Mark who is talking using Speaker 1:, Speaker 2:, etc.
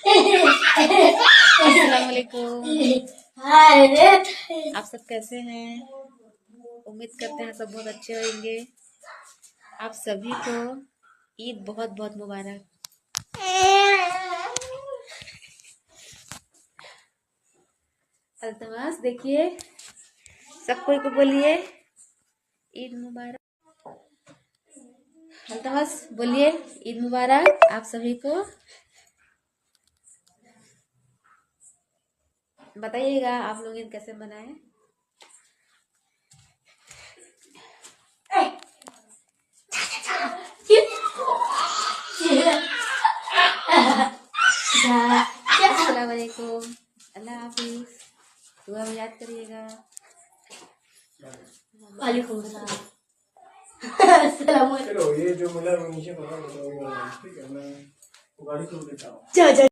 Speaker 1: अस्सलाम वालेकुम। आप सब कैसे हैं? उम्मीद करते हैं सब बहुत अच्छे होंगे। आप सभी को ईद बहुत बहुत मुबारक। अल्तमास देखिए, सब कोई को बोलिए ईद मुबारक। अल्तमास बोलिए ईद मुबारक आप सभी को। बताइएगा आप लोग ईद कैसे मनाएं। अस्सलाम वालेकुम, अल्लाह हाफिज। दुआ में याद करिएगा। वालेकुम सलाम। चलो ये जो मिला वो नीचे पकड़ लो, ठीक है मैं गाड़ी खोल देता हूँ।